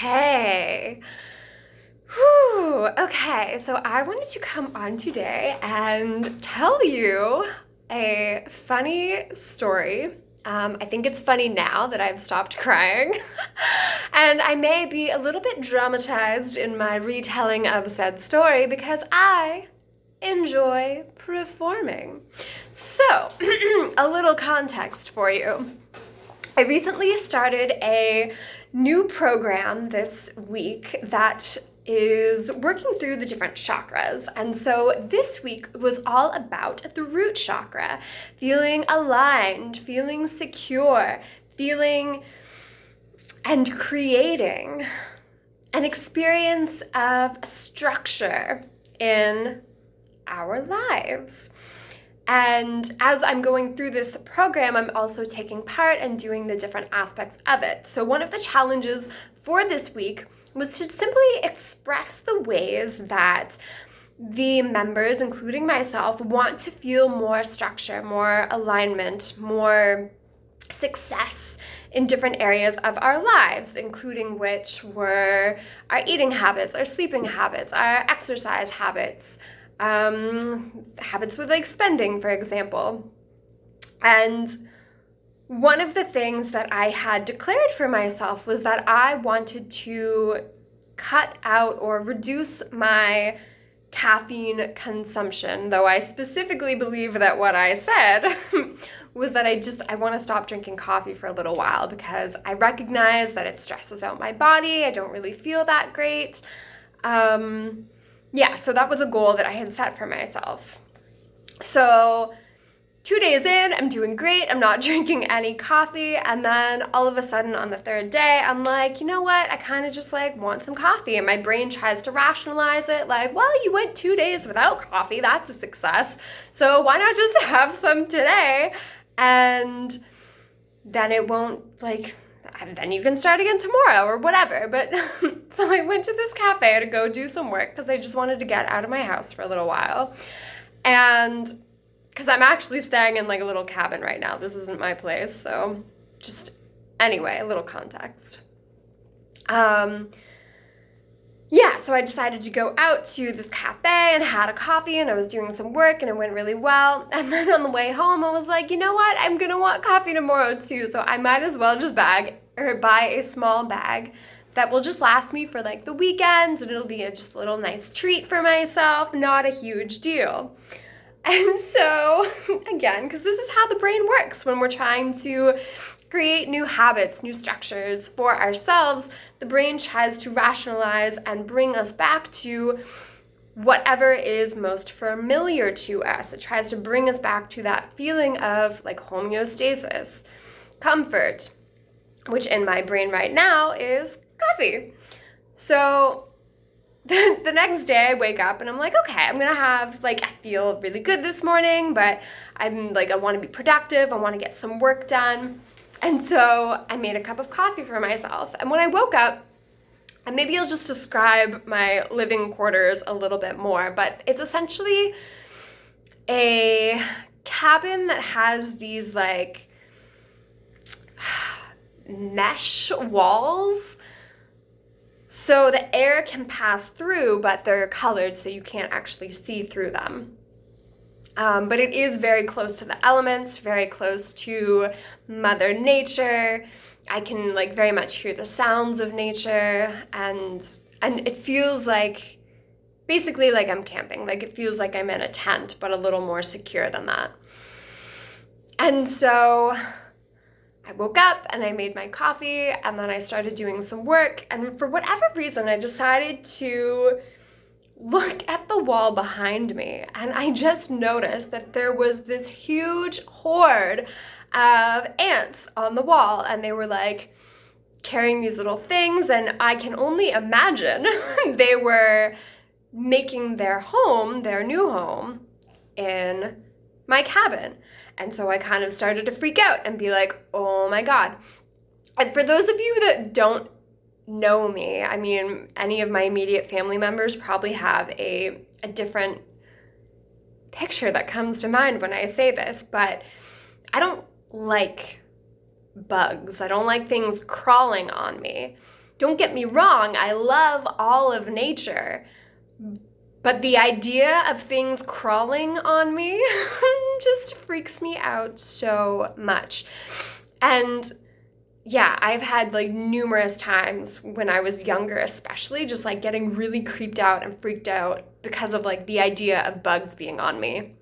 Hey. Whew. Okay, so I wanted to come on today and tell you a funny story. I think it's funny now that I've stopped crying. And I may be a little bit dramatized in my retelling of said story because I enjoy performing. So, a little context for you. I recently started a new program this week that is working through the different chakras. And so this week was all about the root chakra, feeling aligned, feeling secure, feeling and creating an experience of structure in our lives. And as I'm going through this program, I'm also taking part and doing the different aspects of it. So one of the challenges for this week was to simply express the ways that the members, including myself, want to feel more structure, more alignment, more success in different areas of our lives, including which were our eating habits, our sleeping habits, our exercise habits, habits with like spending, for example. And one of the things that I had declared for myself was that I wanted to cut out or reduce my caffeine consumption, though I specifically believe that what I said was that I want to stop drinking coffee for a little while because I recognize that it stresses out my body. I don't really feel that great. So that was a goal that I had set for myself. So 2 days in, I'm doing great. I'm not drinking any coffee. And then all of a sudden on the third day, I'm like, you know what? I kind of just like want some coffee. And my brain tries to rationalize it like, well, you went 2 days without coffee. That's a success. So why not just have some today? And then it won't and then you can start again tomorrow or whatever. But so I went to this cafe to go do some work because I just wanted to get out of my house for a little while. And because I'm actually staying in like a little cabin right now. This isn't my place. So just anyway, a little context. So I decided to go out to this cafe and had a coffee and I was doing some work and it went really well. And then on the way home, I was like, you know what? I'm going to want coffee tomorrow too. So I might as well just buy a small bag that will just last me for like the weekends and it'll be just a little nice treat for myself. Not a huge deal. And so, again, because this is how the brain works when we're trying to create new habits, new structures for ourselves, the brain tries to rationalize and bring us back to whatever is most familiar to us. It tries to bring us back to that feeling of like homeostasis, comfort, which in my brain right now is coffee. So the next day I wake up and I'm like, okay, I'm gonna have I feel really good this morning, but I'm like, I want to be productive. I want to get some work done. And so I made a cup of coffee for myself. And when I woke up, and maybe I'll just describe my living quarters a little bit more, but it's essentially a cabin that has these like mesh walls. So the air can pass through, but they're colored so you can't actually see through them. But it is very close to the elements, very close to Mother Nature. I can very much hear the sounds of nature and it feels like basically like I'm camping. It feels like I'm in a tent, but a little more secure than that. And so I woke up and I made my coffee and then I started doing some work. And for whatever reason, I decided to look at the wall behind me and I just noticed that there was this huge horde of ants on the wall and they were carrying these little things and I can only imagine they were making their new home in my cabin. And so I kind of started to freak out and be like, oh my God. And for those of you that don't know me, I mean, any of my immediate family members probably have a different picture that comes to mind when I say this, but I don't like bugs. I don't like things crawling on me. Don't get me wrong, I love all of nature, but the idea of things crawling on me just freaks me out so much. And yeah, I've had like numerous times when I was younger, especially, just like getting really creeped out and freaked out because of like the idea of bugs being on me.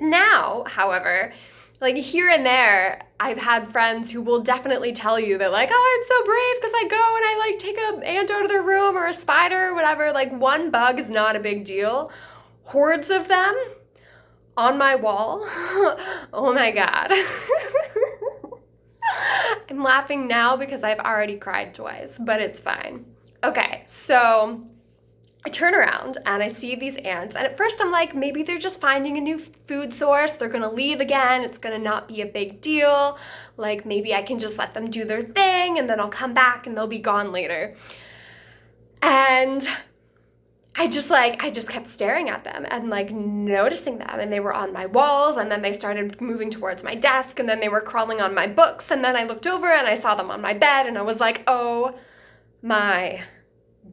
Now, however, like here and there, I've had friends who will definitely tell you that like, oh, I'm so brave because I go and I like take an ant out of their room or a spider or whatever. Like one bug is not a big deal. Hordes of them on my wall. Oh my God. I'm laughing now because I've already cried twice, but it's fine. Okay, so I turn around and I see these ants, and at first I'm like, maybe they're just finding a new food source. They're gonna leave again. It's gonna not be a big deal. Like maybe I can just let them do their thing and then I'll come back and they'll be gone later. And I just kept staring at them and like noticing them, and they were on my walls, and then they started moving towards my desk, and then they were crawling on my books, and then I looked over and I saw them on my bed, and I was like, oh my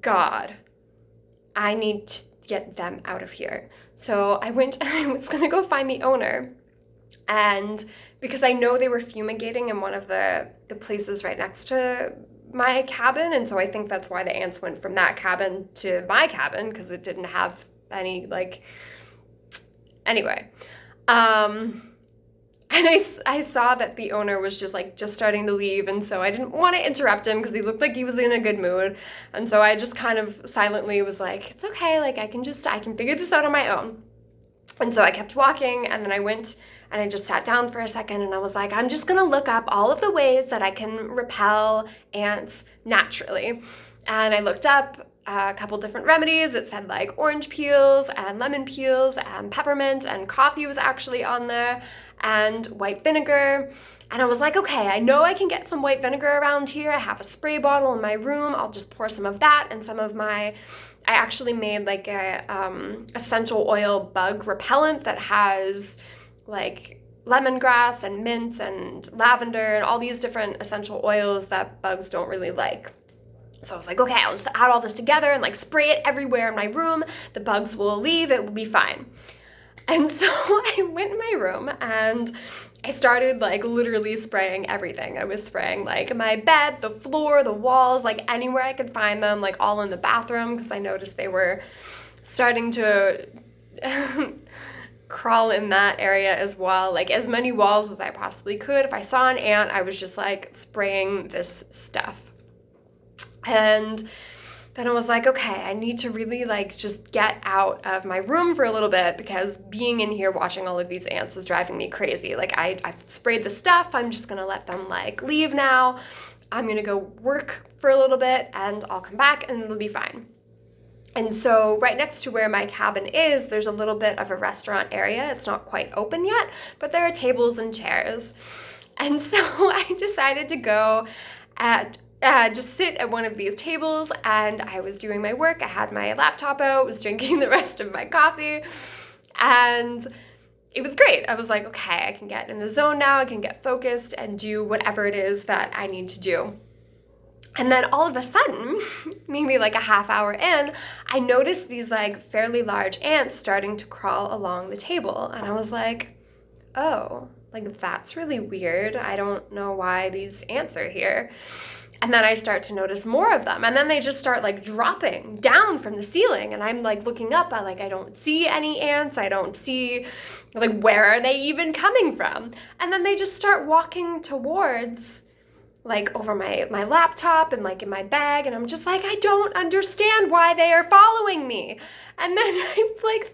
God, I need to get them out of here. So I went and I was gonna go find the owner, and because I know they were fumigating in one of the places right next to my cabin, and so I think that's why the ants went from that cabin to my cabin, because it didn't have any like, anyway. And I saw that the owner was just starting to leave, and so I didn't want to interrupt him because he looked like he was in a good mood, and so I just kind of silently was like, it's okay, like I can figure this out on my own. And so I kept walking, and then I went and I just sat down for a second, and I was like, I'm just gonna look up all of the ways that I can repel ants naturally. And I looked up a couple different remedies. It said like orange peels and lemon peels and peppermint, and coffee was actually on there, and white vinegar. And I was like, okay, I know I can get some white vinegar around here. I have a spray bottle in my room. I'll just pour some of that and some of my, I actually made like a essential oil bug repellent that has like lemongrass and mint and lavender and all these different essential oils that bugs don't really like. So I was like, okay, I'll just add all this together and like spray it everywhere in my room. The bugs will leave, it will be fine. And so I went in my room and I started like literally spraying everything. I was spraying like my bed, the floor, the walls, like anywhere I could find them, like all in the bathroom, because I noticed they were starting to crawl in that area as well, like as many walls as I possibly could. If I saw an ant, I was just like spraying this stuff. And then I was like, okay, I need to really like just get out of my room for a little bit, because being in here watching all of these ants is driving me crazy. Like I've sprayed the stuff, I'm just gonna let them like leave now. I'm gonna go work for a little bit and I'll come back and it'll be fine. And so right next to where my cabin is, there's a little bit of a restaurant area. It's not quite open yet, but there are tables and chairs. And so I decided to go just sit at one of these tables, and I was doing my work. I had my laptop out, was drinking the rest of my coffee, and it was great. I was like, okay, I can get in the zone now. I can get focused and do whatever it is that I need to do. And then all of a sudden, maybe like a half hour in, I noticed these like fairly large ants starting to crawl along the table. And I was like, oh, like that's really weird. I don't know why these ants are here. And then I start to notice more of them. And then they just start like dropping down from the ceiling. And I'm like looking up, I don't see any ants. I don't see, like, where are they even coming from? And then they just start walking towards, like, over my laptop and like in my bag, and I'm just like, I don't understand why they are following me. And then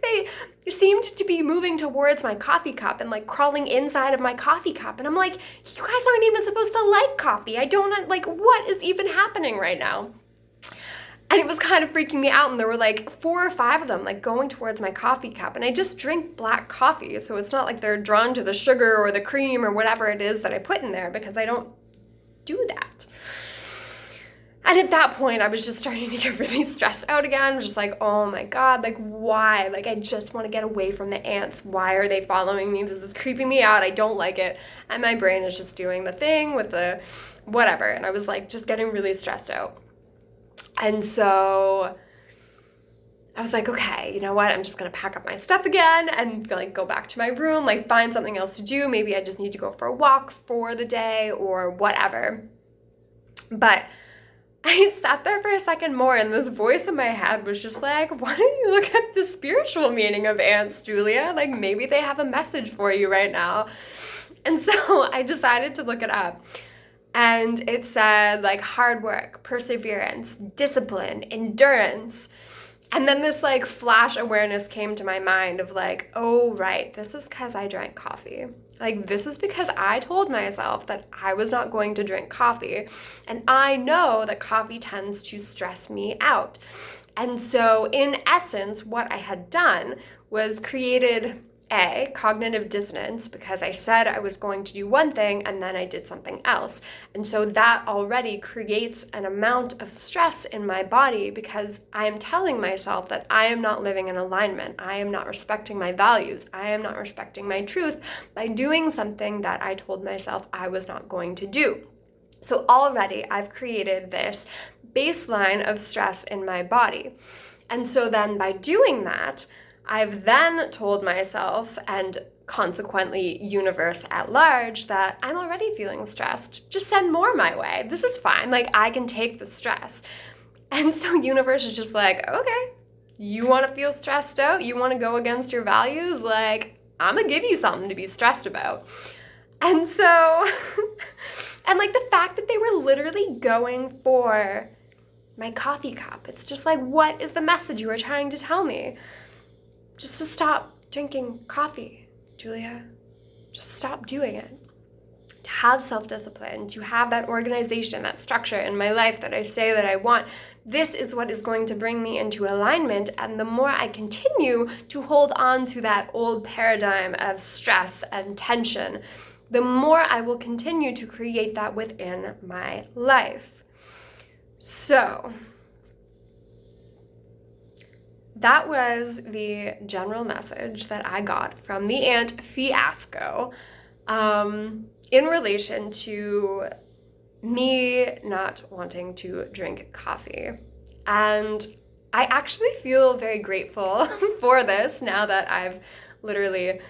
they seemed to be moving towards my coffee cup and like crawling inside of my coffee cup, and I'm like, you guys aren't even supposed to like coffee. I don't, like, what is even happening right now? And it was kind of freaking me out, and there were like 4 or 5 of them like going towards my coffee cup, and I just drink black coffee, so it's not like they're drawn to the sugar or the cream or whatever it is that I put in there, because I don't do that. And at that point, I was just starting to get really stressed out again. I was just like, oh my God, like why? Like I just want to get away from the ants. Why are they following me? This is creeping me out. I don't like it. And my brain is just doing the thing with the whatever. And I was like just getting really stressed out. And so I was like, okay, you know what? I'm just gonna pack up my stuff again and like go back to my room, like find something else to do. Maybe I just need to go for a walk for the day or whatever. But I sat there for a second more, and this voice in my head was just like, why don't you look at the spiritual meaning of ants, Julia? Like, maybe they have a message for you right now. And so I decided to look it up. And it said, like, hard work, perseverance, discipline, endurance. And then this, like, flash awareness came to my mind of, like, oh, right, this is because I drank coffee. Like, this is because I told myself that I was not going to drink coffee. And I know that coffee tends to stress me out. And so, in essence, what I had done was created cognitive dissonance, because I said I was going to do one thing and then I did something else. And so that already creates an amount of stress in my body, because I am telling myself that I am not living in alignment. I am not respecting my values. I am not respecting my truth by doing something that I told myself I was not going to do. So already I've created this baseline of stress in my body. And so then by doing that, I've then told myself, and consequently universe at large, that I'm already feeling stressed. Just send more my way. This is fine. Like, I can take the stress. And so universe is just like, okay, you want to feel stressed out? You want to go against your values? Like, I'm going to give you something to be stressed about. And so, and like the fact that they were literally going for my coffee cup, it's just like, what is the message you were trying to tell me? Just to stop drinking coffee, Julia. Just stop doing it. To have self-discipline, to have that organization, that structure in my life that I say that I want. This is what is going to bring me into alignment. And the more I continue to hold on to that old paradigm of stress and tension, the more I will continue to create that within my life. So that was the general message that I got from the ant fiasco in relation to me not wanting to drink coffee. And I actually feel very grateful for this now that I've literally,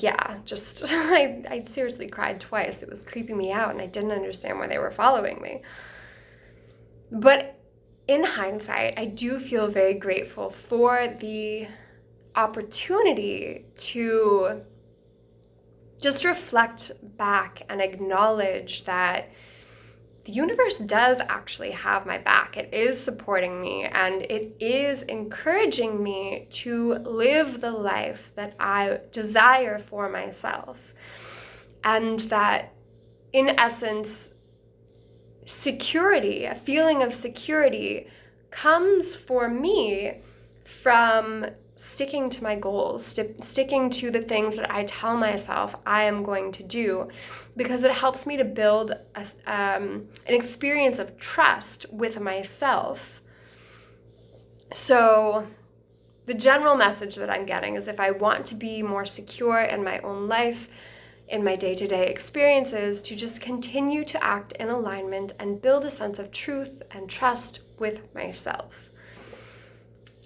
I seriously cried twice. It was creeping me out and I didn't understand why they were following me. But in hindsight, I do feel very grateful for the opportunity to just reflect back and acknowledge that the universe does actually have my back. It is supporting me and it is encouraging me to live the life that I desire for myself. And that, in essence, security, a feeling of security, comes for me from sticking to my goals, sticking to the things that I tell myself I am going to do, because it helps me to build an experience of trust with myself. So the general message that I'm getting is, if I want to be more secure in my own life, in my day-to-day experiences, to just continue to act in alignment and build a sense of truth and trust with myself.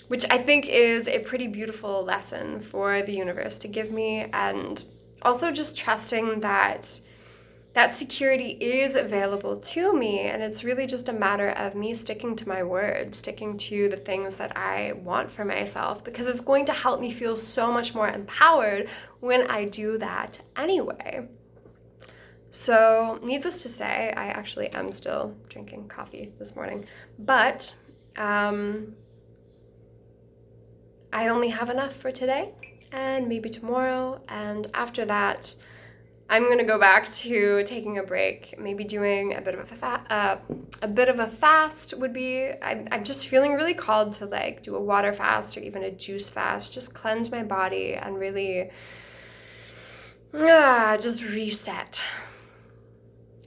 Which I think is a pretty beautiful lesson for the universe to give me, and also just trusting that that security is available to me, and it's really just a matter of me sticking to my word, sticking to the things that I want for myself, because it's going to help me feel so much more empowered when I do that anyway. So needless to say, I actually am still drinking coffee this morning, but I only have enough for today and maybe tomorrow, and after that I'm gonna go back to taking a break, maybe doing a bit of a fast would be. I'm just feeling really called to like do a water fast or even a juice fast, just cleanse my body and really just reset.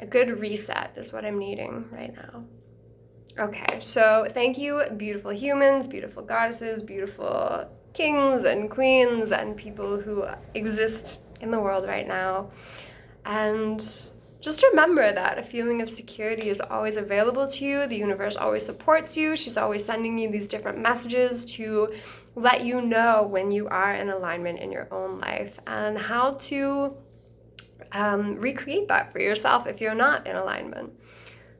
A good reset is what I'm needing right now. Okay, so thank you, beautiful humans, beautiful goddesses, beautiful kings and queens and people who exist in the world right now. And just remember that a feeling of security is always available to you. The universe always supports you. She's always sending you these different messages to let you know when you are in alignment in your own life and how to recreate that for yourself if you're not in alignment.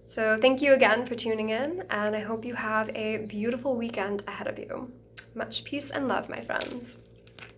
So thank you again for tuning in, and I hope you have a beautiful weekend ahead of you. Much peace and love, my friends.